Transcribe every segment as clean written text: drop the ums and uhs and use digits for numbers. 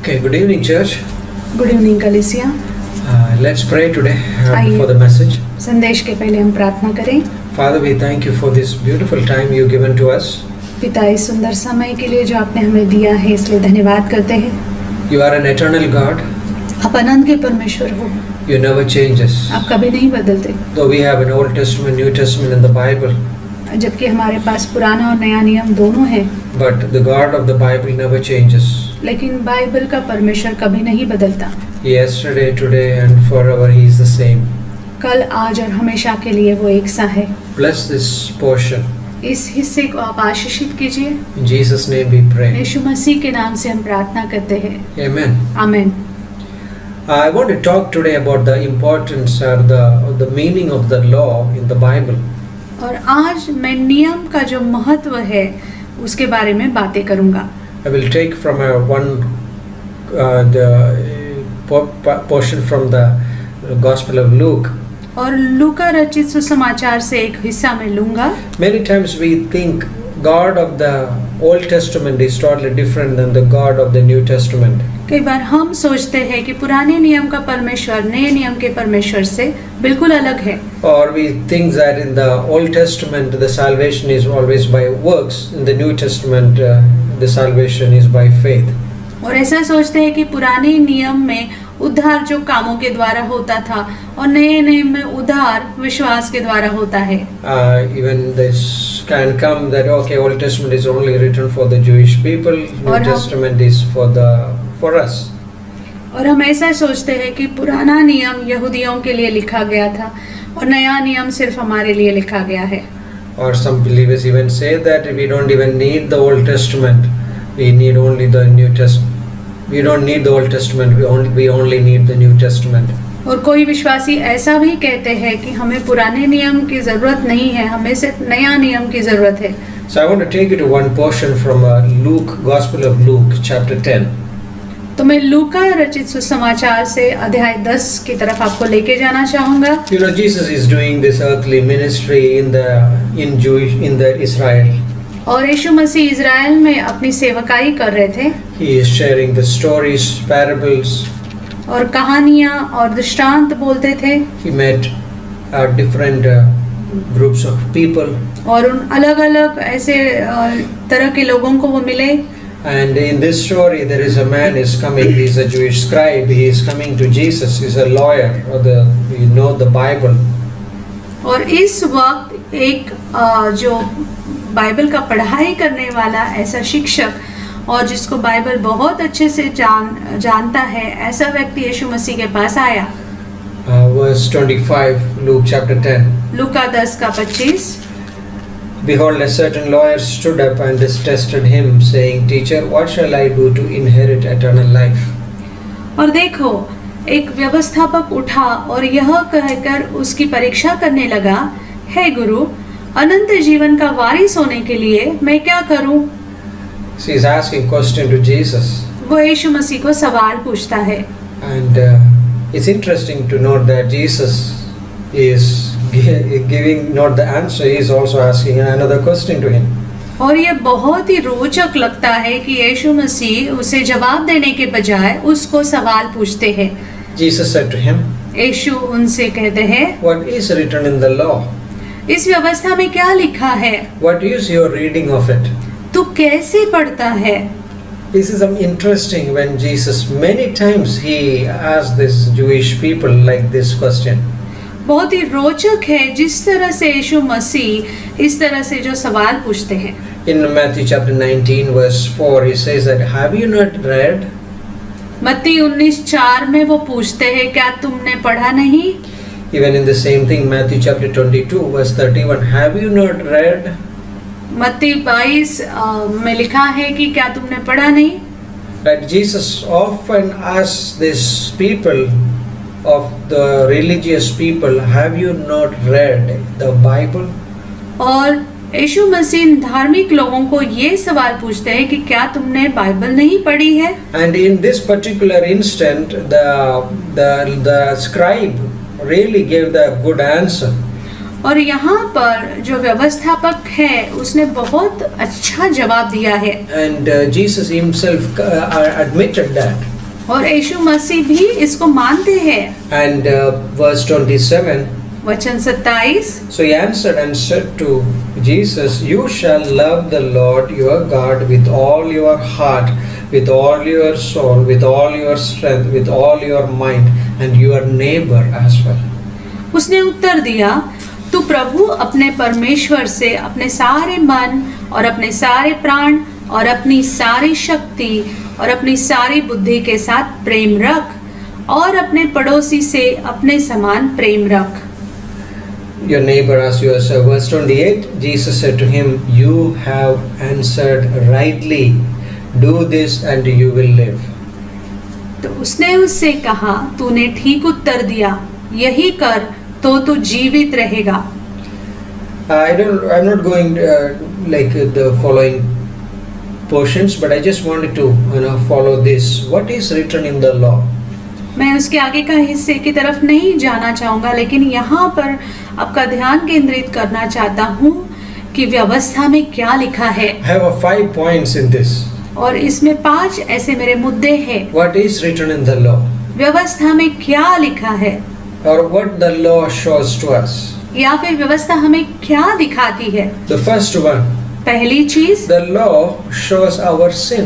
Okay, good evening, church. Good evening कलीसिया। Let's pray today आइए। for the message. संदेश के पहले हम प्रार्थना करें। Father, we thank you for this beautiful time you've given to us. पिता, इस सुंदर समय के लिए जो आपने हमें दिया है इसलिए धन्यवाद करते हैं। You are an eternal God. आप अनंत के परमेश्वर हो, You never changes. आप कभी नहीं बदलते। Though we have an Old Testament, New Testament in the Bible, जबकि हमारे पास पुराना और नया नियम दोनों है, but the God of the Bible never changes. लेकिन बाइबल का परमेश्वर कभी नहीं बदलता। Yesterday, today, and forever He is the same. कल, आज और हमेशा के लिए वो एक सा है। Bless this portion. इस हिस्से को आप आशीषित कीजिए। In Jesus' name we pray. यीशु मसीह के नाम से हम प्रार्थना करते हैं। Amen. आमीन। I want to talk today about the importance or the meaning of the law in the Bible. और आज मैं नियम का जो महत्व है उसके बारे में बातें करूंगा। I will take from the portion from the Gospel of Luke. और लूका रचित सुसमाचार से एक हिस्सा मैं लूंगा। Many times we think God of the Old Testament is totally different than the God of the New Testament. कई बार हम सोचते हैं कि पुराने नियम का परमेश्वर नए नियम के परमेश्वर से बिल्कुल अलग है। Or we think that in the Old Testament the salvation is always by works. In the New Testament the salvation is by faith. और ऐसा सोचते हैं कि पुराने नियम में उद्धार जो कामों के द्वारा होता था और नए नियम में उद्धार विश्वास के द्वारा होता है। Even this can come that okay, Old Testament is only written for the Jewish people, New Testament is for us. और हम ऐसा सोचते हैं कि पुराना नियम यहूदियों के लिए लिखा गया था और नया नियम सिर्फ हमारे लिए लिखा गया है। Or some believers even say that we don't even need the Old Testament, we need only the New Testament. We don't need the Old Testament, we only need the New Testament. और कोई विश्वासी ऐसा भी कहते हैं कि हमें पुराने नियम की जरूरत नहीं है, हमें सिर्फ नया नियम की जरूरत है। So I want to take you to one portion from Luke, Gospel of Luke, chapter 10. तो मैं लूका रचित सुसमाचार से अध्याय 10 की तरफ आपको लेके जाना चाहूँगा। You know, Jesus is doing this earthly ministry in the Israel. और यीशु मसीह इज़राइल में अपनी सेवकाई कर रहे थे। He is sharing the stories, parables. और कहानियाँ और दृष्टांत बोलते थे। He met different groups of people. और उन अलग-अलग ऐसे तरह के लोगों को वो मिले। And in this story, there is a man is coming. He is a Jewish scribe. He is coming to Jesus. He is a lawyer, or the Bible. और इस वक्त एक जो बाइबल का पढ़ाई करने वाला ऐसा शिक्षक और जिसको बाइबल बहुत अच्छे से जानता है ऐसा व्यक्ति यीशु मसीह के पास आया। Verse 25, Luke chapter 10. लूका 10 का 25। Behold, a certain lawyer stood up and tested him, saying, Teacher, what shall I do to inherit eternal life? और देखो, एक व्यवस्थापक उठा और यह कहकर उसकी परीक्षा करने लगा, हे गुरु, अनंत जीवन का वारिस होने के लिए मैं क्या करूं? So he is asking question to Jesus. वो यीशु मसीह को सवाल पूछता है। And it's interesting to note that Jesus is giving not the answer, he is also asking another question to him. और ये बहुत ही रोचक लगता है कि यीशु मसीह उसे जवाब देने के बजाय उसको सवाल पूछते हैं। Jesus said to him, यीशु उनसे कहते हैं, What is written in the law? इस व्यवस्था में क्या लिखा है? What is your reading of it? तू कैसे पढ़ता है? This is interesting when Jesus many times he asked this Jewish people like this question. बहुत ही रोचक है जिस तरह से यीशु मसीह इस तरह से जो सवाल पूछते हैं। In Matthew chapter 19 verse 4 he says that have you not read? मत्ती 19:4 में वो पूछते हैं क्या तुमने पढ़ा नहीं? Even in the same thing Matthew chapter 22 verse 31 have you not read? मत्ती 22 में लिखा है कि क्या तुमने पढ़ा नहीं? That Jesus often asks these people of the religious people, have you not read the Bible? और यीशु मसीह धार्मिक लोगों को ये सवाल पूछते हैं कि क्या तुमने बाइबल नहीं पढ़ी है? And in this particular instant, the scribe really gave the good answer. और यहाँ पर जो व्यवस्थापक है उसने बहुत अच्छा जवाब दिया है। And Jesus himself admitted that. और यीशु मसीह भी इसको मानते हैं। And verse 27, वचन 27, so he answered and said to Jesus, "You shall love the Lord your God with all your heart, with all your soul, with all your strength, with all your mind, and your neighbor as well." उसने उत्तर दिया, तू प्रभु अपने परमेश्वर से अपने सारे मन और अपने सारे प्राण और अपनी सारी शक्ति और अपनी सारी बुद्धि के साथ प्रेम रख और अपने पड़ोसी से अपने समान प्रेम रख। Your neighbor as yourself. Verse 28, Jesus said to him, "You have answered rightly. Do this and you will live." तो उसने उससे कहा, तूने ठीक उत्तर दिया, यही कर तो तू जीवित रहेगा। I'm not going like the following portions, but I just wanted to follow this. What is written in the law? मैं उसके आगे का हिस्से की तरफ नहीं जाना चाहूँगा, लेकिन यहाँ पर आपका ध्यान केंद्रित करना चाहता हूँ कि व्यवस्था में क्या लिखा है। I have 5 points in this. और इसमें 5 ऐसे मेरे मुद्दे हैं। What is written in the law? व्यवस्था में क्या लिखा है, Or what the law shows to us? या फिर व्यवस्था हमें क्या दिखाती है। The first one, पहली चीज, the law shows our sin.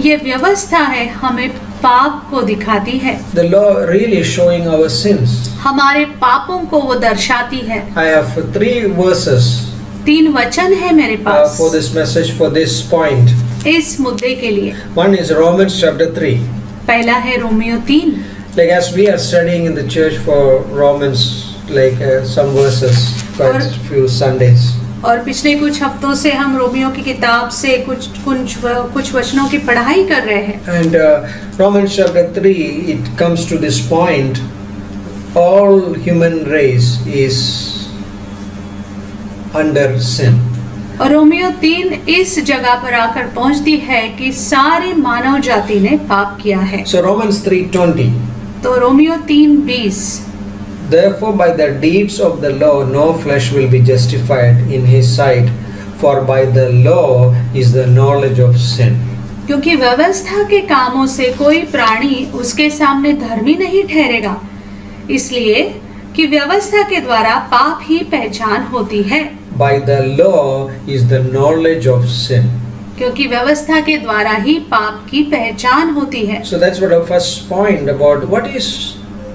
ये व्यवस्था है हमें पाप को दिखाती है। The law really showing our sins. हमारे पापों को वो दर्शाती है। I have 3 verses 3 वचन है मेरे पास for this message, for this point. इस मुद्दे के लिए। One is Romans chapter 3. पहला है Romeo 3। Like as we are studying in the church for Romans, like some verses, quite a few Sundays. और पिछले कुछ हफ्तों से हम रोमियो की किताब से कुछ वचनों की पढ़ाई कर रहे हैं। And Romans chapter 3, it comes to this point, all human race is under sin. और रोमियो 3 इस जगह पर आकर पहुंचती है कि सारी मानव जाति ने पाप किया है। So Romans 3:20. तो Romeo 3:20, Therefore by the deeds of the law no flesh will be justified in his sight, for by the law is the knowledge of sin. क्योंकि व्यवस्था के कामों से कोई प्राणी उसके सामने धर्मी नहीं ठहरेगा, इसलिए कि व्यवस्था के द्वारा पाप ही पहचान होती है। By the law is the knowledge of sin. क्योंकि व्यवस्था के द्वारा ही पाप की पहचान होती है। So that's what our first point about what is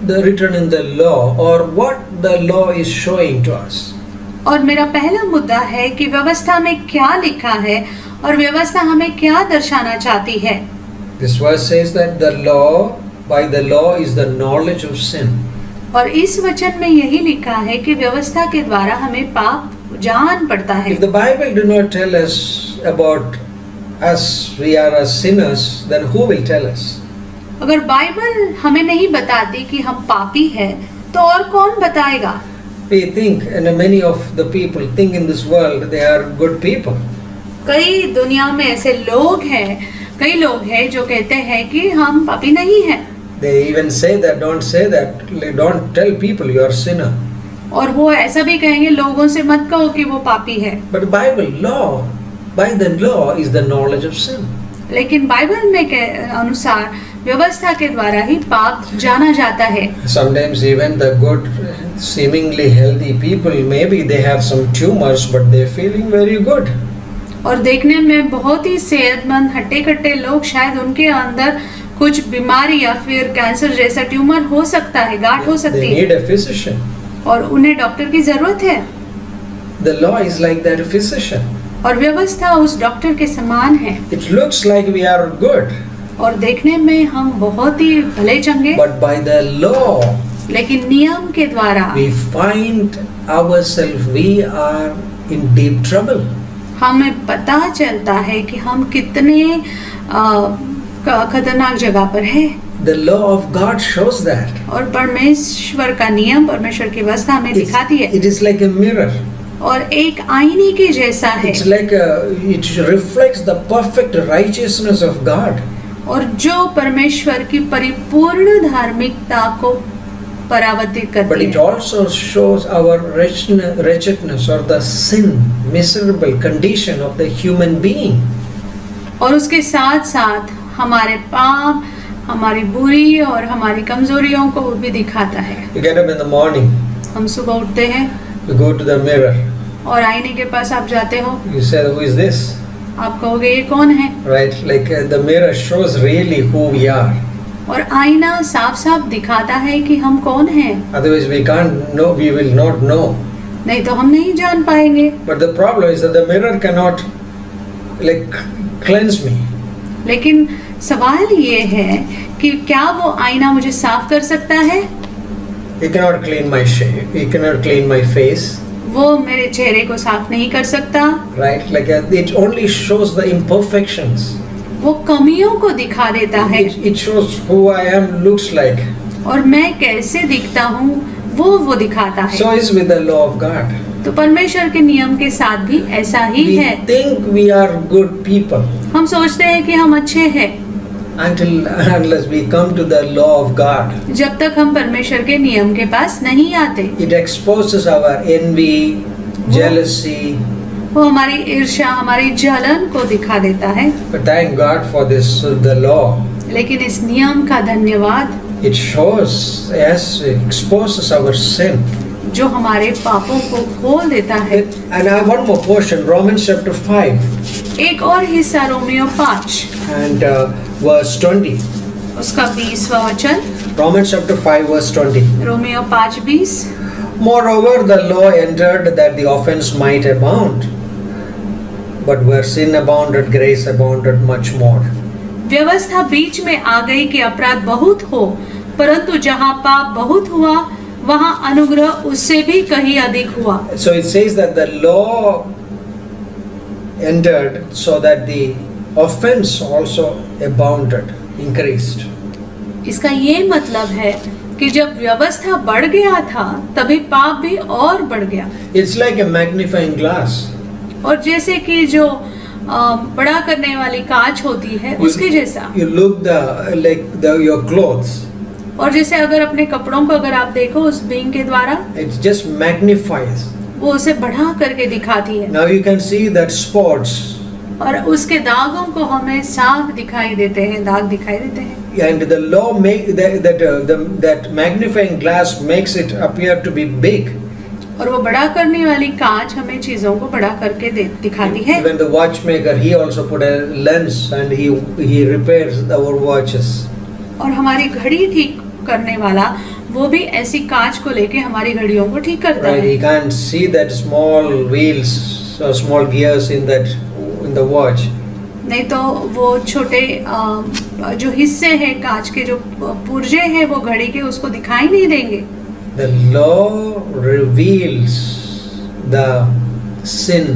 the written in the law, or what the law is showing to us. और मेरा पहला मुद्दा है कि व्यवस्था में क्या लिखा है और व्यवस्था हमें क्या दर्शाना चाहती है। This verse says that the law, by the law is the knowledge of sin. और इस वचन में यही लिखा है कि व्यवस्था के द्वारा हमें पाप जान पड़ता है। If the Bible do not tell us about us, we are as sinners, then who will tell us? अगर बाइबल हमें नहीं बताती कि हम पापी हैं, तो और कौन बताएगा? We think, and many of the people think in this world they are good people. कई दुनिया में ऐसे लोग हैं, कई लोग हैं जो कहते हैं कि हम पापी नहीं हैं। They even say that, don't say that, don't tell people you are sinner. और वो ऐसा भी कहेंगे, लोगों से मत कहो कि वो पापी है। But Bible law, by the law is the knowledge of sin. लेकिन बाइबल में के अनुसार व्यवस्था के द्वारा ही पाप जाना जाता है। Sometimes even the good, seemingly healthy people, maybe they have some tumors, but they're feeling very good. और देखने में बहुत ही सेहतमंद हट्टे-कट्टे लोग, शायद उनके अंदर कुछ बीमारी या फिर कैंसर जैसा ट्यूमर हो सकता है, गांठ हो सकती They है, need a physician. और उन्हें डॉक्टर की जरूरत है। The law is like that physician. और व्यवस्था उस डॉक्टर के समान है। It looks like we are good, और देखने में हम बहुत ही भले चंगे, but by the law लेकिन नियम के द्वारा we find ourselves, we are in deep trouble. हमें पता चलता है कि हम कितने खतरनाक जगह पर हैं। The law of God shows that. और परमेश्वर का नियम, परमेश्वर की व्यवस्था हमें दिखाती है। It is like a mirror. और एक आईने के जैसा है। It's like it reflects the perfect righteousness of God. और जो परमेश्वर की परिपूर्ण धार्मिकता को परावर्तित But करती it है। also shows our wretchedness or the sin, miserable condition of the human being. और उसके साथ साथ हमारे पाप, हमारी बुरी और हमारी कमजोरियों को भी दिखाता है। You get up in the morning, हम सुबह उठते हैं you go to the mirror, और आईने के पास आप जाते हो, you say, who is this? आप कहोगे ये कौन है, Right? Like the mirror shows really who we are. और आईना साफ साफ दिखाता है कि हम कौन हैं, Otherwise we can't know, we will not know. नहीं तो हम नहीं जान पाएंगे। But the problem is that the mirror cannot like cleanse me. लेकिन सवाल ये है कि क्या वो आईना मुझे साफ कर सकता है? He cannot clean my shape. He cannot clean my face. वो मेरे चेहरे को साफ नहीं कर सकता, Right? Like it only shows the imperfections. वो कमियों को दिखा देता है, It shows who I am looks like. और मैं कैसे दिखता हूँ वो दिखाता है। So is with the law of God. तो परमेश्वर के नियम के साथ भी ऐसा ही We है। think we are good people हम सोचते हैं कि हम अच्छे हैं, unless we come to the law of God. जब तक हम परमेश्वर के नियम के पास नहीं आते। It exposes our envy, jealousy. वो हमारी ईर्ष्या, हमारी जलन को दिखा देता है। But thank God for this, the law. लेकिन इस नियम का धन्यवाद, It shows, yes, it exposes our sin. जो हमारे पापों को खोल देता है। And I have one more portion, Romans chapter 5 एक और हिस्सा रोमियो 5 and verse 20. उसका 20वां वचन, Romans chapter 5 verse 20. Romeo 5:20। Moreover, the law entered that the offense might abound. But where sin abounded, grace abounded much more. व्यवस्था बीच में आ गई कि अपराध बहुत हो, परंतु जहाँ पाप बहुत हुआ वहाँ अनुग्रह उससे भी कहीं अधिक हुआ। So it says that the law entered so that the offense also abounded, increased. इसका ये मतलब है कि जब व्यवस्था बढ़ गया था तभी पाप भी और बढ़ गया। It's like a magnifying glass. और जैसे कि जो बड़ा करने वाली कांच होती है उसके जैसा। You look your clothes. और जैसे अगर अपने कपड़ों को अगर आप देखो उस बीम के द्वारा, It just magnifies. वो उसे बढ़ा करके दिखाती है। Now you can see that spots. और उसके दागों को हमें साफ दिखाई देते हैं, दाग दिखाई देते हैं। And the law that magnifying glass makes it appear to be big. और वो बड़ा करने वाली कांच हमें चीजों को बड़ा करके दिखाती है। Even the watchmaker, he also put a lens and he repairs our watches. और हमारी घड़ी ठीक करने वाला वो भी ऐसी कांच को लेके हमारी घड़ियों को ठीक करता Right? है। He can't see that small wheels or small gears in the watch. नहीं तो वो छोटे जो हिस्से हैं कांच के, जो पुर्जे हैं वो घड़ी के, उसको दिखाई नहीं देंगे। The law reveals the sin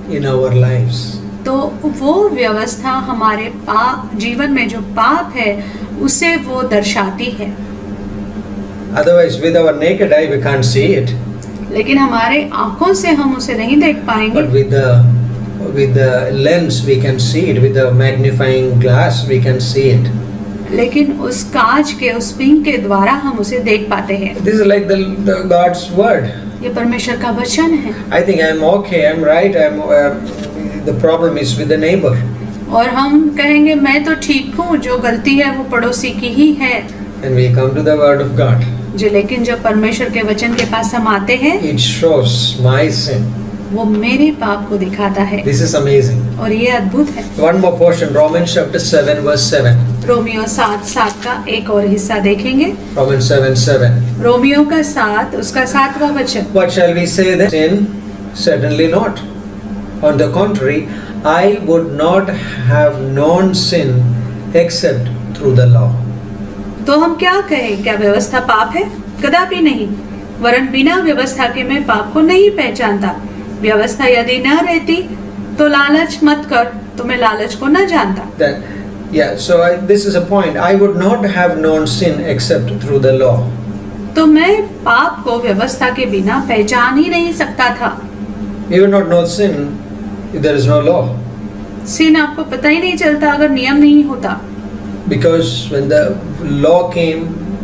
in our lives. तो वो व्यवस्था हमारे जीवन में जो पाप है उसे वो दर्शाती है। Otherwise, with our naked eye, we can't see it. लेकिन हमारे आंखों से हम उसे नहीं देख पाएंगे। But with the lens, we can see it. With the magnifying glass, we can see it. लेकिन उस कांच के, उस बीम के द्वारा हम उसे देख पाते हैं। This is like the God's word. ये परमेश्वर का वचन है। I think I'm okay. I'm right. The problem is with the neighbor. और हम कहेंगे मैं तो ठीक हूँ, जो गलती है वो पड़ोसी की ही है। And we come to the word of God. लेकिन जब परमेश्वर के वचन के पास हम आते हैं, It shows my sin. वो मेरे पाप को दिखाता है। This is amazing. और ये अद्भुत है। One more portion, Romans chapter 7 verse 7. Romeo 7:7 का एक और हिस्सा देखेंगे। Romans 7:7. रोमियो का 7 उसका 7वां वचन। What shall we say then? Sin? Certainly not. On the contrary, I would not have known sin except through the law. तो हम क्या कहें? क्या व्यवस्था पाप है? कदापि नहीं, वरन बिना व्यवस्था के मैं पाप को नहीं पहचानता। व्यवस्था यदि न रहती तो लालच मत कर, तो मैं लालच को न जानता। This is a point. I would not have known sin except through the law. तो मैं पाप को व्यवस्था के बिना पहचान ही नहीं सकता था। You would not know sin if there is no law. सिन आपको पता ही नहीं चलता अगर नियम नहीं होता। Because when the law came,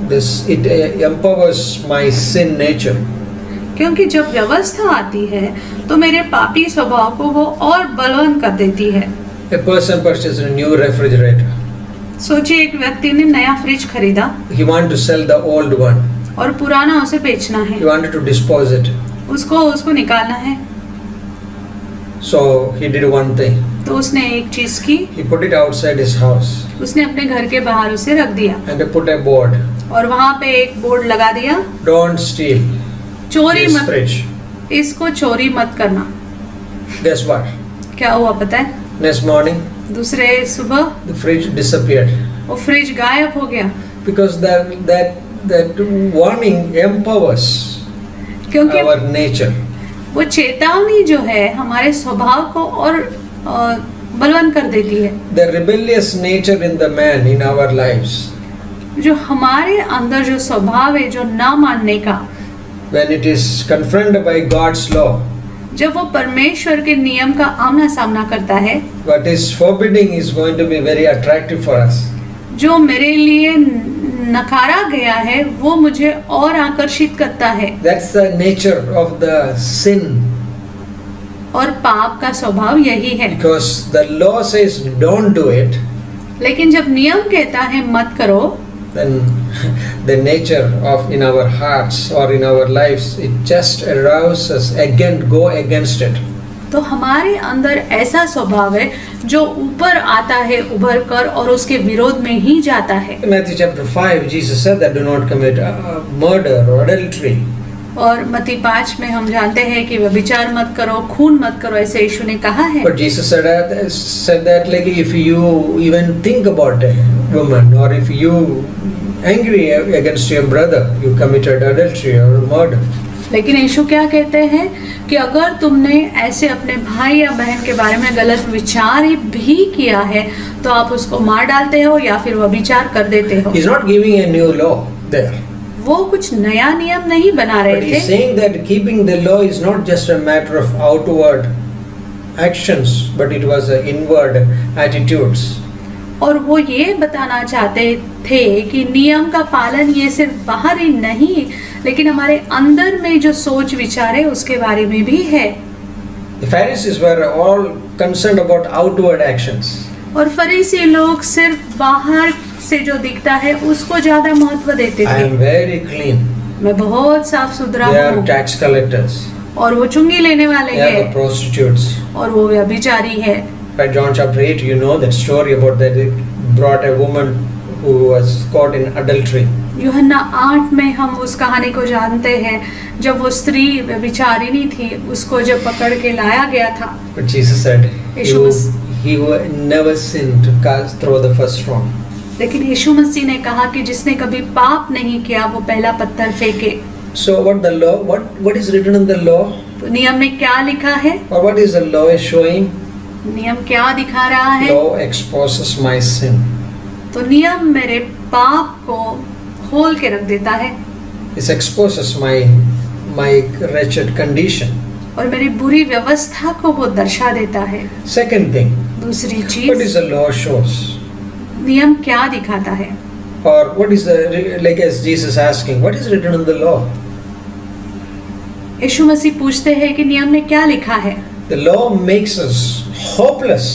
it empowers my sin nature. क्योंकि जब व्यवस्था आती है तो मेरे पापी स्वभाव को वो और बलवान कर देती है। A person purchases a new refrigerator. सोचिए एक व्यक्ति ने नया फ्रिज खरीदा He wanted to sell the old one. और पुराना उसे बेचना है, He wanted to dispose it. उसको निकालना है। So he did one thing. तो उसने एक चीज की, He put it outside his house उसने अपने घर के बाहर उसे रख दिया and he put a board. और वहां पे एक बोर्ड लगा दिया, Don't steal चोरी this मत, fridge. इसको चोरी मत करना। Guess what? क्या हुआ पता है? Next morning, दूसरे सुबह the fridge disappeared वो फ्रिज गायब हो गया, because that warning empowers क्योंकि our nature. वो चेतावनी जो है हमारे स्वभाव को और बलवान कर देती है। The rebellious nature in the man in our lives, जो हमारे अंदर जो स्वभाव है, जो ना मानने का, when it is confronted by God's law, जब वो परमेश्वर के नियम का आमना सामना करता है, what is forbidding is going to be very attractive for us. जो मेरे लिए नकारा गया है वो मुझे और आकर्षित करता है। That's the nature of the sin, और पाप का स्वभाव यही है, because the law says don't do it, लेकिन जब नियम कहता है मत करो, then the nature of in our hearts or in our lives, it just arouses again, go against it. तो हमारे अंदर ऐसा स्वभाव है जो ऊपर आता है उभर कर और उसके विरोध में ही जाता है। In Matthew chapter 5, Jesus said that do not commit murder or adultery. और मत्ती 5 में हम जानते हैं कि व्यभिचार मत करो, खून मत करो, ऐसे यीशु ने कहा है। But Jesus said that like if you even think about a woman or if you angry against your brother, you committed adultery or murder. लेकिन यीशु क्या कहते हैं कि अगर तुमने ऐसे अपने भाई या बहन के बारे में गलत विचार भी किया है तो आप उसको मार डालते हो या फिर व्यभिचार कर देते हो। He's not giving a new law there. वो कुछ नया नियम नहीं बना But रहे he's थे, saying that keeping the law is not just a matter of outward actions, but it was inward attitudes. और वो ये बताना चाहते थे कि नियम का पालन ये सिर्फ बाहर ही नहीं लेकिन हमारे अंदर में जो सोच विचार है उसके बारे में भी है। The Pharisees were all concerned about outward actions. और फरीसी लोग सिर्फ बाहर से जो दिखता है उसको ज्यादा महत्व देते I थे। am very clean. मैं बहुत साफ सुथरा They are हूँ, tax collectors. और वो चुंगी लेने वाले They are the हैं prostitutes. और वो व्यभिचारी है। By John chapter 8, you know that story about that it brought a woman who was caught in adultery. यूहन्ना 8 में हम उस कहानी को जानते हैं जब वो स्त्री व्यभिचारिणी थी, उसको जब पकड़ के लाया गया था। But Jesus said, Yeshu he who never sinned cast throw the first stone. लेकिन यीशु मसीह ने कहा कि जिसने कभी पाप नहीं किया वो पहला पत्थर फेंके। So what the law? What is written in the law? तो नियम में क्या लिखा है? Or what is the law is showing? नियम क्या दिखा रहा है? Law exposes my sin. तो नियम मेरे पाप को खोल के रख देता है It exposes my wretched condition. और मेरी बुरी व्यवस्था को वो दर्शा देता है। Second thing, दूसरी what चीज, is the law shows? नियम क्या दिखाता है? Or what is the, like as Jesus asking, what is written in the law? यीशु मसीह पूछते हैं कि नियम में क्या लिखा है? The law makes us hopeless.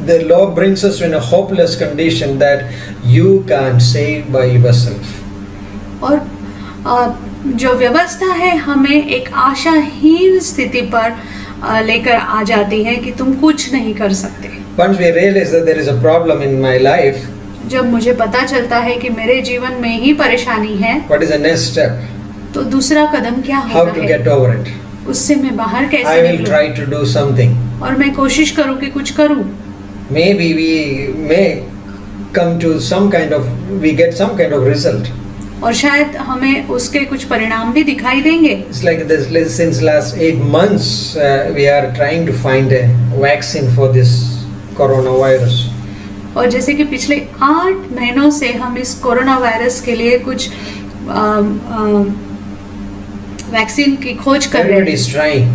The law brings us in a hopeless condition that you can't save by yourself. और जो व्यवस्था है हमें एक आशाहीन स्थिति पर लेकर आ जाती है कि तुम कुछ नहीं कर सकते। Once we realize that there is a problem in my life, जब मुझे पता चलता है कि मेरे जीवन में ही परेशानी है, what is the next step? तो दूसरा कदम क्या How होता to है? get over it? उससे मैं बाहर I कैसे will निकलूं? try to do something. और मैं कोशिश करूं कि कुछ करूं। Maybe we may come to some kind of, we get some kind of result. और शायद हमें उसके कुछ परिणाम भी दिखाई देंगे। It's like this, since last 8 months we are trying to find a vaccine for this coronavirus. और जैसे कि पिछले 8 महीनों से हम इस कोरोना वायरस के लिए कुछ वैक्सीन की खोज कर रहे Everybody हैं, is trying,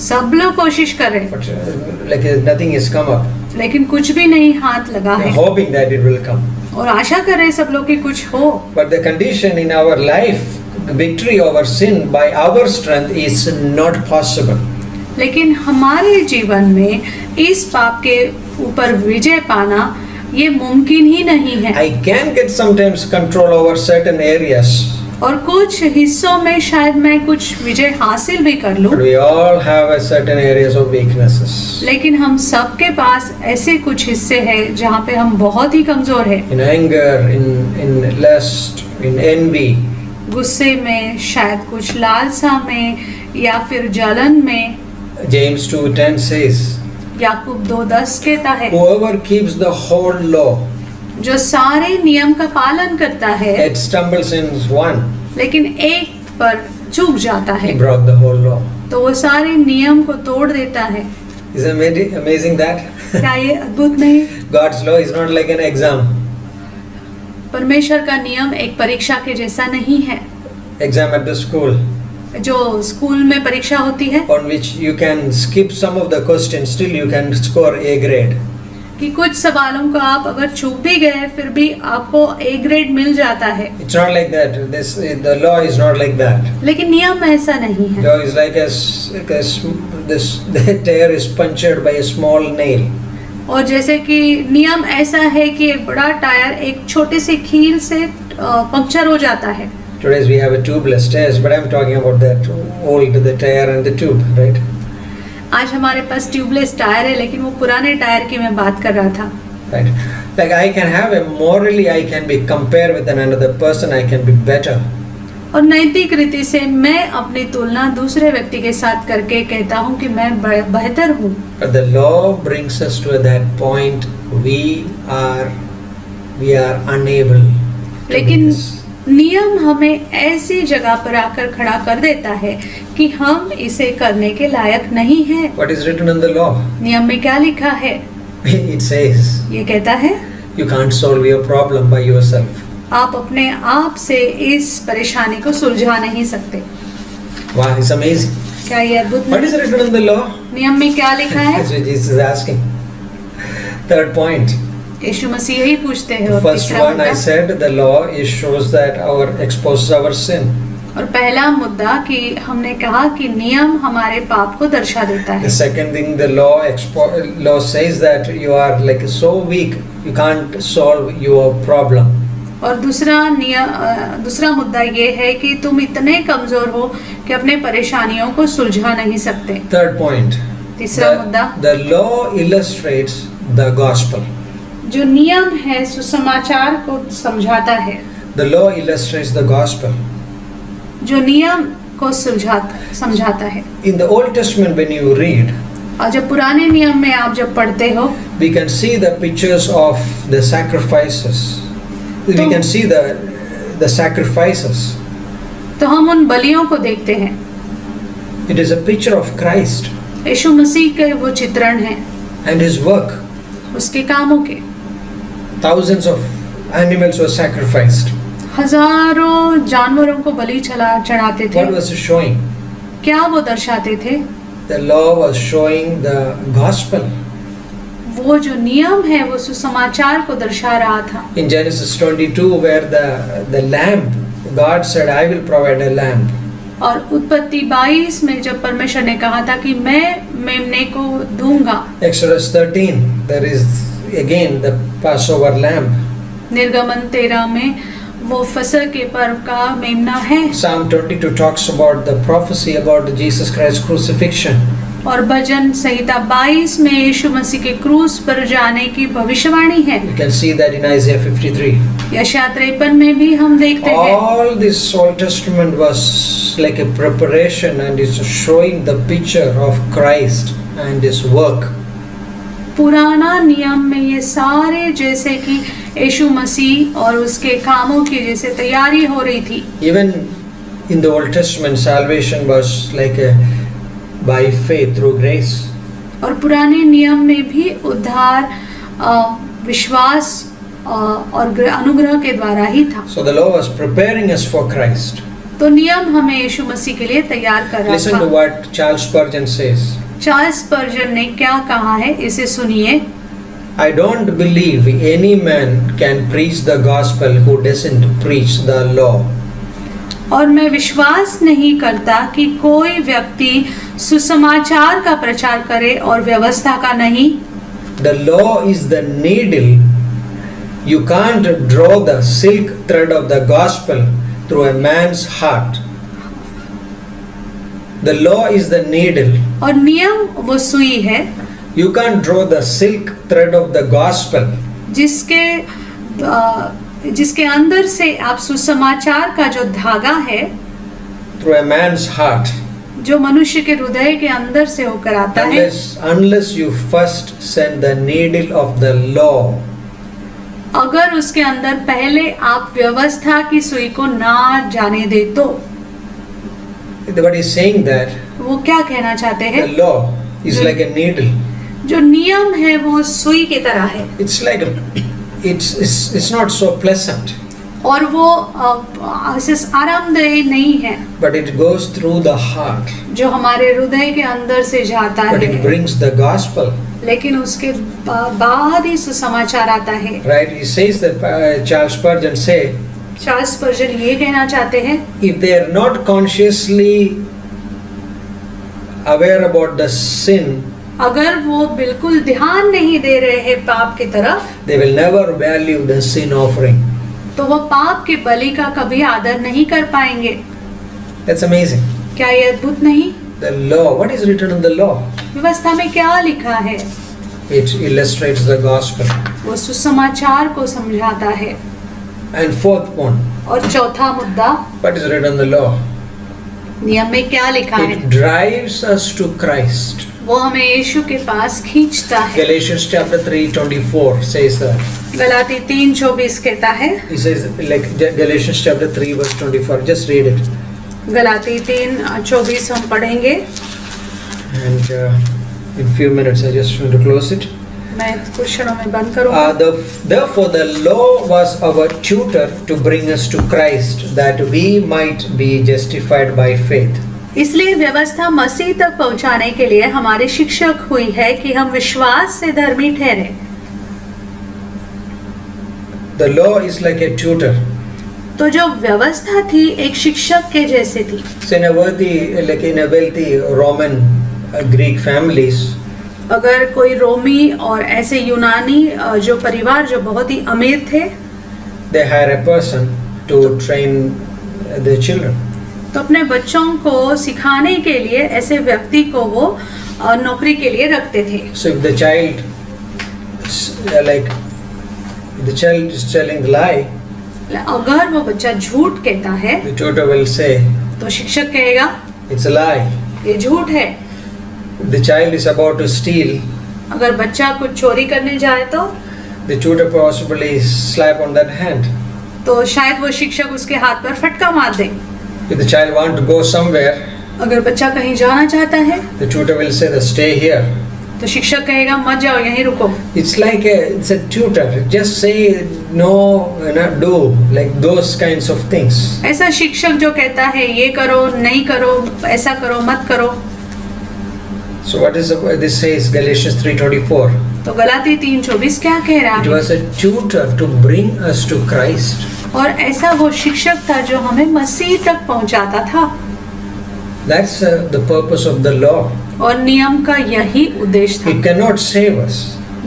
सब लोग कोशिश कर रहे हैं, but like nothing has come up. लेकिन कुछ भी नहीं हाथ लगा है। Hoping that it will come. और आशा कर रहे हैं सब लोग कि कुछ हो। But the condition in our life, victory over sin by our strength is not possible. लेकिन हमारे जीवन में इस पाप के ऊपर विजय पाना ये मुमकिन ही नहीं है। I can get sometimes control over certain areas, और कुछ हिस्सों में शायद मैं कुछ विजय हासिल भी कर लूं, but we all have a certain areas of weaknesses. लेकिन हम सबके पास ऐसे कुछ हिस्से हैं जहाँ पे हम बहुत ही कमजोर हैं। In anger, in lust, in envy. गुस्से में, शायद कुछ लालसा में, या फिर जलन में। James 2:10 says, याकूब 2:10 कहता है, whoever keeps the whole law जो सारे नियम का पालन करता है yet stumbles in one, लेकिन एक पर चूक जाता है he broke the whole law. तो वो सारे नियम को तोड़ देता है। Isn't it amazing that? क्या ये अद्भुत नहीं? God's law is not like an exam. परमेश्वर का नियम एक परीक्षा के जैसा नहीं है, Exam at the school, जो स्कूल में परीक्षा होती है on which you can skip some of the questions, still you can score A grade. कि कुछ सवालों को आप अगर चूक भी गए फिर भी आपको A ग्रेड मिल जाता है। It's not like that. The law is not like that. लेकिन नियम ऐसा नहीं है। Law is like the tire is punctured by a small nail. और जैसे कि नियम ऐसा है कि एक बड़ा टायर एक छोटे से कील से पंक्चर हो जाता है। Today we have a tubeless tires, but I'm talking about that the tire and the tube, right? आज हमारे पास ट्यूबलेस टायर है, लेकिन वो पुराने टायर की मैं बात कर रहा था। Right. Like I can have morally I can be compared with another person, I can be better. और नैतिक रीति से मैं अपनी तुलना दूसरे व्यक्ति के साथ करके कहता हूँ कि मैं बेहतर हूँ। But the law brings us to that point we are unable to do लेकिन this. नियम हमें ऐसी जगह पर आकर खड़ा कर देता है कि हम इसे करने के लायक नहीं हैं। What is written in the law? नियम में क्या लिखा है? It says ये कहता है you can't solve your problem by yourself. आप अपने आप से इस परेशानी को सुलझा नहीं सकते। Wow, it's amazing. क्या ये अद्भुत What is नहीं? written in the law? नियम में क्या लिखा है? That's what Jesus is asking. Third point. यीशु मसीह यही पूछते हैं। और First तीसरा one I मुद्दा, said the law shows that exposes our sin. और पहला मुद्दा कि हमने कहा कि नियम हमारे पाप को दर्शा देता The है। second thing the law says that you are like so weak you can't solve your problem. और दूसरा मुद्दा ये है कि तुम इतने कमजोर हो कि अपने परेशानियों को सुलझा नहीं सकते। Third point. तीसरा मुद्दा, The law illustrates the gospel. जो नियम है सुसमाचार को समझाता है। The law illustrates the gospel. जो नियम को समझाता है। In the Old Testament when you read, और जब पुराने नियम में आप जब पढ़ते हो we can see the pictures of the sacrifices. We can see the sacrifices. तो हम उन बलियों को देखते हैं। It is a picture of Christ यीशु मसीह के वो चित्रण है, and his work. उसके कामों के। Thousands of animals were sacrificed. हजारों जानवरों को बलि चढ़ाते थे। What was it showing? क्या वो दर्शाते थे? The law was showing the gospel. वो जो नियम है वो सुसमाचार को दर्शा रहा था। In Genesis 22 where the lamb, God said I will provide a lamb. और उत्पत्ति 22 में जब परमेश्वर ने कहा था कि मैं मेमने को दूंगा। Exodus 13 there is again the Passover lamb. निर्गमन 13 में वो फसह के पर्व का मेमना है। Psalm 22 talks about the prophecy about the Jesus Christ crucifixion. और भजन संहिता 22 में यीशु मसीह के क्रूस पर जाने की भविष्यवाणी है। You can see that in Isaiah 53. यशायाह 53 में भी हम देखते हैं। All this Old Testament was like a preparation and is showing the picture of Christ and his work. पुराना नियम में ये सारे जैसे कि यीशु मसीह और उसके कामों की जैसे तैयारी हो रही थी। Even in the Old Testament, salvation was like by faith through grace. और पुराने नियम में भी उद्धार विश्वास और अनुग्रह के द्वारा ही था। So the law was preparing us for Christ. तो नियम हमें यीशु मसीह के लिए तैयार कर रहा Listen to था। what Charles Spurgeon says. Charles Spurgeon ने क्या कहा है, इसे सुनिए। I don't believe any man can preach the gospel who doesn't preach the law. और मैं विश्वास नहीं करता कि कोई व्यक्ति सुसमाचार का प्रचार करे और व्यवस्था का नहीं। The law is the needle You can't draw the silk thread of the gospel through a man's heart. The law is the needle. और नियम वो सुई है You can't draw the silk thread of the gospel जिसके अंदर से आप सुसमाचार का जो धागा है through a man's heart जो मनुष्य के हृदय के अंदर से होकर आता है, unless you first send the needle of the law. अगर उसके अंदर पहले आप व्यवस्था की सुई को ना जाने दे तो। What is saying that वो क्या कहना चाहते हैं? the law is like a needle. जो नियम है वो सुई की तरह है। It's like it's not so pleasant. और वो आरामदायी नहीं है। But it goes through the heart. जो हमारे हृदय के अंदर से जाता But है। it brings the gospel. लेकिन उसके बाद ही सुसमाचार आता है। Right? He says that Charles Spurgeon say. Charles Spurgeon ये कहना चाहते हैं, If they are not consciously aware about the sin, अगर वो बिल्कुल ध्यान नहीं दे रहे हैं पाप की तरफ, they will never value the sin offering. तो वो पाप के बलि का कभी आदर नहीं कर पाएंगे। That's amazing. क्या ये अद्भुत नहीं? The law, what is written in the law? व्यवस्था में क्या लिखा है? It illustrates the gospel. वो सुसमाचार को समझाता है। And fourth one, और चौथा मुद्दा, what is written in the law? नियम में क्या लिखा है? It drives us to Christ. वो हमें यीशु के पास खींचता है। Galatians chapter 3:24 says that. Galati 3:24 कहता है। He says like Galatians chapter 3 verse 24. Just read it. Galati 3:24 हम पढ़ेंगे। And in few minutes I just want to close it. मैं कुछ क्षणों में बंद करूँगा। Therefore the law was our tutor to bring us to Christ, that we might be justified by faith. इसलिए व्यवस्था मसीह तक पहुंचाने के लिए हमारी शिक्षक हुई है कि हम विश्वास से धर्मी ठहरे। The law is like a tutor. तो जो व्यवस्था थी एक शिक्षक के जैसे थी। So in a wealthy Roman Greek families, अगर कोई रोमी और ऐसे यूनानी जो परिवार जो बहुत ही अमीर थे, they hire a person to train their children. तो अपने बच्चों को सिखाने के लिए ऐसे व्यक्ति को वो नौकरी के लिए रखते थे। So if the child is telling the lie, अगर वो बच्चा झूठ कहता है, the tutor will say, तो शिक्षक कहेगा it's a lie. ये झूठ है। If the child is about to steal, अगर बच्चा कुछ चोरी करने जाए तो the tutor possibly slap on that hand. तो शायद वो शिक्षक उसके हाथ पर फटका मार दे। If the child want to go somewhere, अगर बच्चा कहीं जाना चाहता है, the tutor will say, stay here. तो शिक्षक कहेगा मत जाओ, यहीं रुको। It's a tutor. Just say no, not do, like those kinds of things. ऐसा शिक्षक जो कहता है ये करो, नहीं करो, ऐसा करो, मत करो। So what is this says Galatians 3:24? तो गलाती 3:24 क्या कह रहा It है? was a tutor to bring us to Christ. और ऐसा वो शिक्षक था जो हमें मसीह तक पहुंचाता था। That's the purpose of the law. और नियम का यही उद्देश्य था। It cannot save us.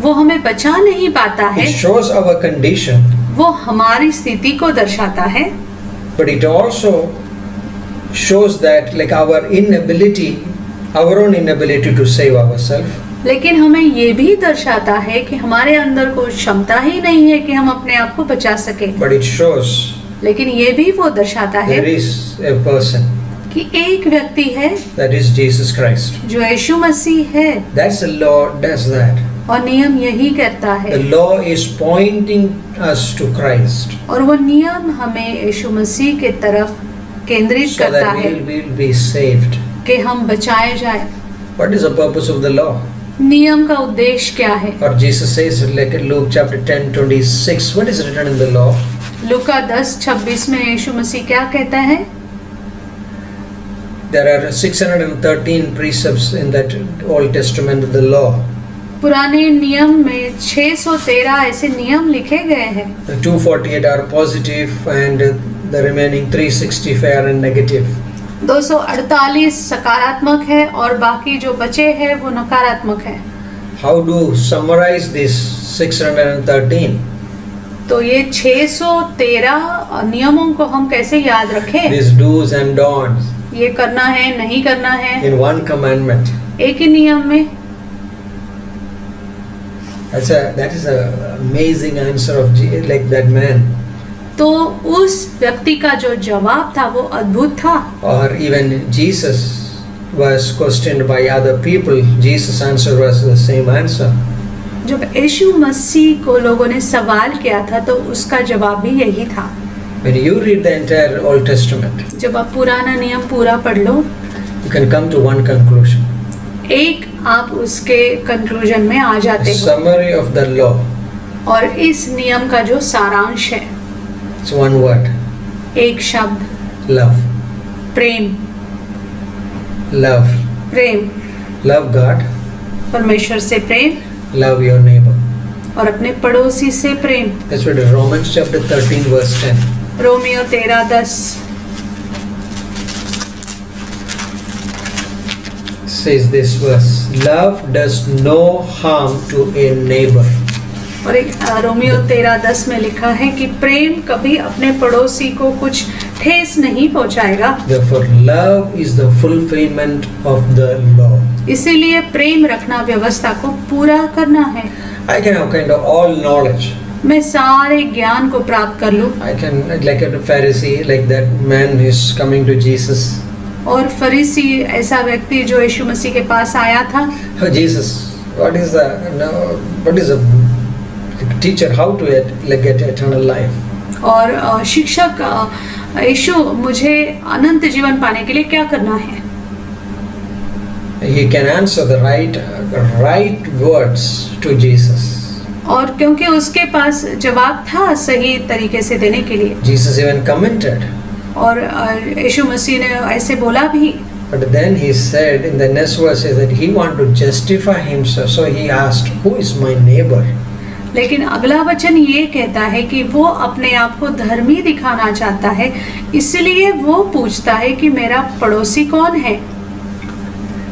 वो हमें बचा नहीं पाता है। It shows our condition. वो हमारी स्थिति को दर्शाता है। But it also shows that like our own inability to save ourselves. लेकिन हमें ये भी दर्शाता है कि हमारे अंदर कोई क्षमता ही नहीं है कि हम अपने आप को बचा सके। But it shows लेकिन ये भी वो दर्शाता है there is a person. कि एक व्यक्ति है That is Jesus Christ. जो यीशु मसीह है। That's the law does that. और नियम यही करता है। The law is pointing us to Christ. और वो नियम हमें यीशु मसीह के तरफ केंद्रित So करता that है we will be saved. कि हम बचाए जाए। What is the purpose of the law? नियम का उद्देश्य क्या है? Or Jesus says like in Luke chapter 10:26. What is written in the law? लूका 10:26 में यीशु मसीह क्या कहता है? There are 613 precepts in that Old Testament of the law. पुराने नियम में 613 ऐसे नियम लिखे गए हैं। 248 are positive and the remaining 365 are negative. 248 सकारात्मक है और बाकी जो बचे हैं वो नकारात्मक है। How to summarize this 613? तो ये 613 नियमों को हम कैसे याद रखें? These do's and don'ts ये करना है, नहीं करना है, in one commandment. एक ही नियम में। That is a amazing answer of like that man. तो उस व्यक्ति का जो जवाब था वो अद्भुत था। Or even Jesus was questioned by other people. Jesus' answer was the same answer. जब यीशु मसीह को लोगों ने सवाल किया था तो उसका जवाब भी यही था। When you read the entire Old Testament, जब आप पुराना नियम पूरा पढ़ लो, you can come to one conclusion. एक आप उसके कंक्लूजन में आ The जाते हो। summary of the law. और इस नियम का जो सारांश है, It's one word. एक शब्द, Love. प्रेम। Love. प्रेम, Love God. परमेश्वर से प्रेम Love your neighbor. और अपने पड़ोसी से प्रेम। That's what Romans chapter 13 verse 10. Romeo 13:10 says this verse. Love does no harm to a neighbor. और एक रोमियो 13:10 में लिखा है कि प्रेम कभी अपने पड़ोसी को कुछ ठेस नहीं पहुंचाएगा। Therefore, love is the fulfillment of the law. इसीलिए प्रेम रखना व्यवस्था को पूरा करना है। I can have kind of all knowledge. मैं सारे ज्ञान को प्राप्त कर लूं। I can, like a Pharisee, like that man is coming to Jesus. और फरीसी ऐसा व्यक्ति जो यीशु मसीह के पास आया था। Oh, Jesus, what is the teacher? How to get eternal life? और शिक्षक यीशु, मुझे अनंत जीवन पाने के लिए क्या करना है? He can answer the right words to Jesus. और क्योंकि उसके पास जवाब था सही तरीके से देने के लिए। Jesus even commented. और यीशु मसीह ने ऐसे बोला भी। But then he said in the next verse that he wanted to justify himself, so he asked, "Who is my neighbor?" लेकिन अगला वचन ये कहता है कि वो अपने आप को धर्मी दिखाना चाहता है, इसलिए वो पूछता है कि मेरा पड़ोसी कौन है।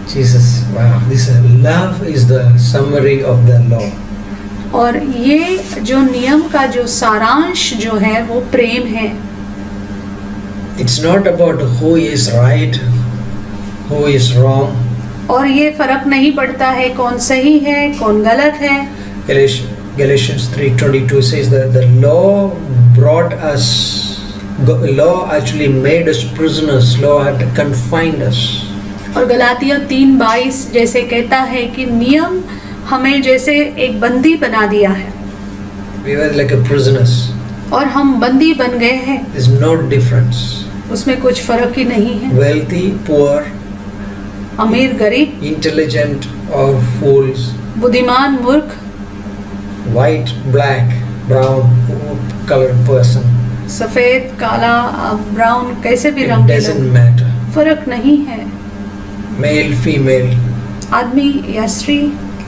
Jesus, wow, this love is the summary of the law. और ये जो नियम का जो सारांश जो है वो प्रेम है। It's not about who is right, who is wrong. और ये फर्क नहीं पड़ता है कौन सही है कौन गलत है। Galatians 3:22 says that the law actually made us prisoners. Law had confined us. और गलातिया 3:22 जैसे कहता है कि नियम हमें जैसे एक बंदी बना दिया है। We were like a prisoners. और हम बंदी बन गए हैं। There's no difference. उसमें कुछ फर्क ही नहीं है। Wealthy, poor, अमीर गरीब, intelligent or fools, बुद्धिमान मूर्ख, white, black, brown, colored person. सफेद, काला, ब्राउन, कैसे भी It रंग के doesn't लोग, matter. फर्क नहीं है। Male, female, आदमी या स्त्री,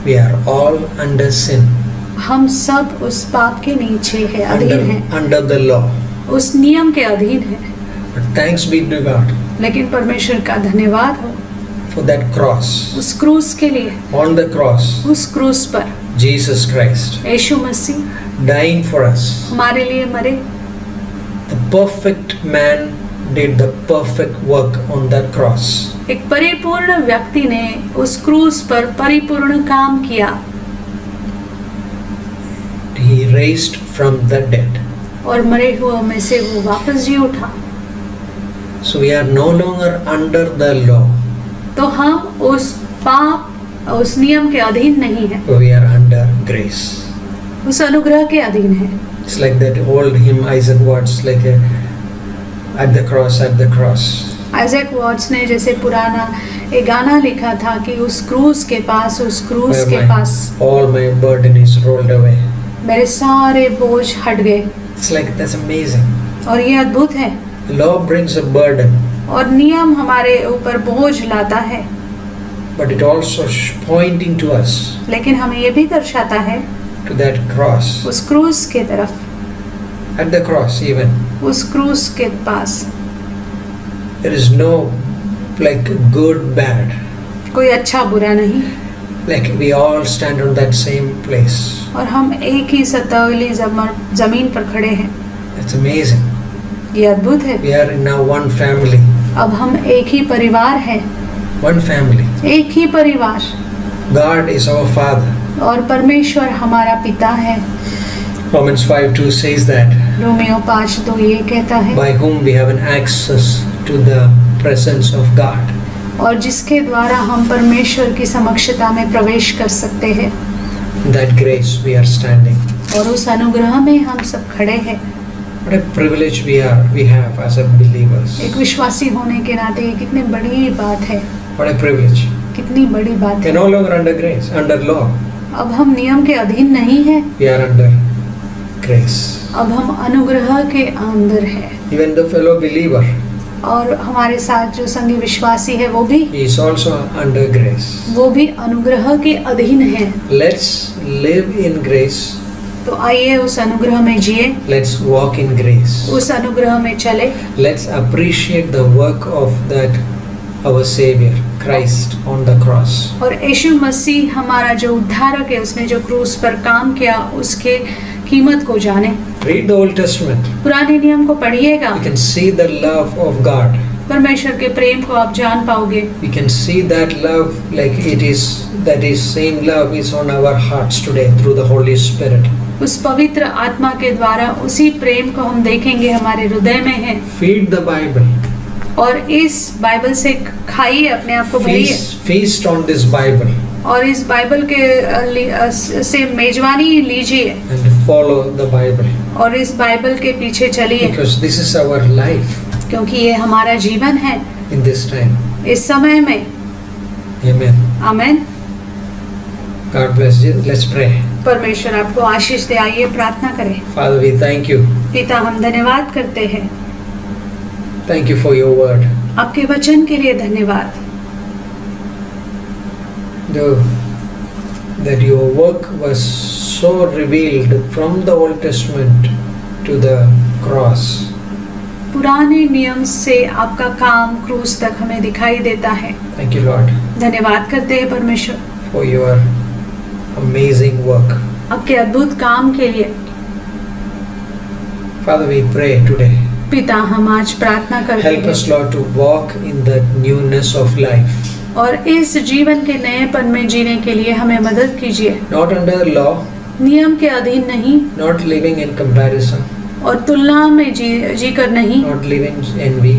we are all under sin. हम सब उस पाप के नीचे है, अधीन है, Under the law. उस नियम के अधीन है। But thanks be to God लेकिन परमेश्वर का धन्यवाद हो for that cross. उस क्रूस के लिए। On the cross, उस क्रूस पर Jesus Christ Yeshu Masih dying for us. हमारे लिए मरे। The perfect man did the perfect work on that cross. एक परिपूर्ण व्यक्ति ने उस क्रूस पर परिपूर्ण काम किया। He raised from the dead. और मरे हुए में से वो वापस जी उठा। So we are no longer under the law. तो हम उस पाप उस नियम के अधीन नहीं है, We are under grace. उस अनुग्रह के अधीन है। It's like that old hymn Isaac Watts, like at the cross, at the cross. Isaac Watts ने जैसे पुराना एक गाना लिखा था कि उस क्रूस के पास, उस क्रूस Where के पास all my burden is rolled away. मेरे सारे बोझ हट गए। It's like that's amazing. और ये अद्भुत है। The law brings a burden, और नियम हमारे ऊपर बोझ लाता है, but it also pointing to us लेकिन हमें ये भी दर्शाता है to that cross. उस क्रूस के तरफ, At the cross, even उस क्रूस के पास there is no like good, bad. कोई अच्छा बुरा नहीं, like we all stand on that same place. और हम एक ही सतहली जमीन पर खड़े हैं। It's amazing. ये अद्भुत है। We are now one family. अब हम एक ही परिवार हैं। One family. एक ही परिवार। God is our Father. और परमेश्वर हमारा पिता है। Romans 5:2 says that. रोमियो 5:2 ये कहता है। By whom we have an access to the presence of God. और जिसके द्वारा हम परमेश्वर की समक्षता में प्रवेश कर सकते हैं। In that grace we are standing. और उस अनुग्रह में हम सब खड़े हैं। What a privilege we have as a believers. एक विश्वासी होने के नाते ये कितनी बड़ी बात है। What a privilege. कितनी बड़ी बात We है। are no longer under grace, under law. अब हम नियम के अधीन नहीं हैं। We are under grace. अब हम अनुग्रह के अंदर हैं। Even the fellow believer, और हमारे साथ जो संगी विश्वासी है वो भी he is also under grace. वो भी अनुग्रह के अधीन है। Let's live in grace. तो आइए उस अनुग्रह में जिए, Let's walk in grace. उस अनुग्रह में चले। Let's appreciate the work of that our Savior, Christ on the cross. और यीशु मसीह हमारा जो उद्धारक है, उसने जो क्रूस पर काम किया, उसके कीमत को जाने। Read the Old Testament. पुराने नियम को पढ़िएगा। You can see the love of God. परमेश्वर के प्रेम को आप जान पाओगे। We can see that love like that is same love is on our hearts today through the Holy Spirit. उस पवित्र आत्मा के द्वारा उसी प्रेम को हम देखेंगे हमारे हृदय में है। Feed the Bible. और इस बाइबल से खाइए, अपने आप को भरिए। Feast on this Bible. और इस बाइबल के से मेजबानी लीजिए। And follow the Bible. और इस बाइबल के पीछे चलिए। Because this is our life. क्योंकि ये हमारा जीवन है। In this time. इस समय में। Amen. Amen. God bless you. Let's pray. परमेश्वर आपको आशीष दे। आइए प्रार्थना करें। Father, we thank you. पिता, हम धन्यवाद करते हैं। Thank you for your word. आपके वचन के लिए धन्यवाद। That your work was so revealed from the Old Testament to the cross. पुराने नियम से आपका काम क्रूस तक हमें दिखाई देता है। Thank you, Lord. धन्यवाद करते हैं परमेश्वर for your amazing work. आपके अद्भुत काम के लिए। Father, we pray today. पिता, हम आज प्रार्थना करते Help हैं। us, Lord, to walk in the newness of life. और इस जीवन के नएपन में जीने के लिए हमें मदद कीजिए। Not under law. नियम के अधीन नहीं। Not living in comparison. और तुलना में जीकर नहीं। Not living envy.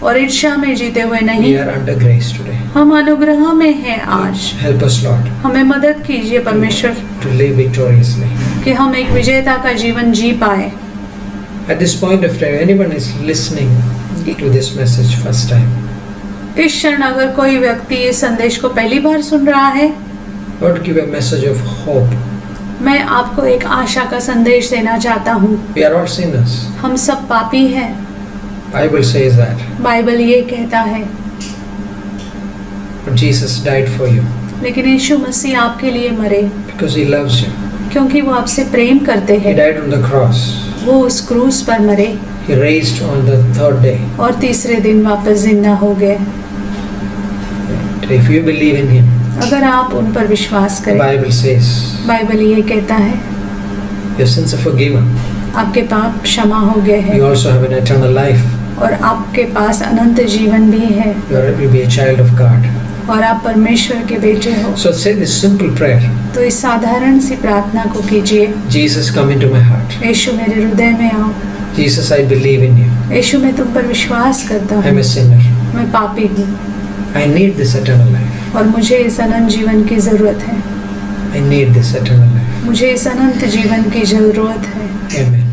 और ईर्ष्या में जीते हुए We नहीं। are under grace today. हम अनुग्रह में हैं आज। Help us, Lord. हमें मदद कीजिए परमेश्वर To live victoriously. कि हम एक विजेता का जीवन जी पाए। At this point of time, anyone is listening to this message first time. इस क्षण अगर कोई व्यक्ति इस संदेश को पहली बार सुन रहा है, Lord, give a message of hope. मैं आपको एक आशा का संदेश देना चाहता हूँ। We are all sinners. हम सब पापी हैं। Bible says that. बाइबल ये कहता है। But Jesus died for you लेकिन यीशु मसीह आपके लिए मरे because He loves you. क्योंकि वो आपसे प्रेम करते He हैं। died on the cross. वो उस क्रूस पर मरे He raised on the third day. और तीसरे दिन वापस जिंदा हो गए। If you believe in Him, अगर आप उन पर विश्वास the करें, Bible says, बाइबल ये कहता है your sins are forgiven. आपके पाप क्षमा हो गए हैं You also have an eternal life. और आपके पास अनंत जीवन भी है You will be a child of God. और आप परमेश्वर के बेटे हो। So say this simple prayer. तो इस साधारण सी प्रार्थना को कीजिए। Jesus, come into my heart. यीशु मेरे हृदय में आओ। Jesus, I believe in you. यीशु मैं तुम पर विश्वास करता I'm हूँ। a sinner. मैं पापी हूँ I need this eternal life. और मुझे इस अनंत जीवन की जरूरत है। I need this eternal life. मुझे इस अनंत जीवन की जरूरत है। Amen.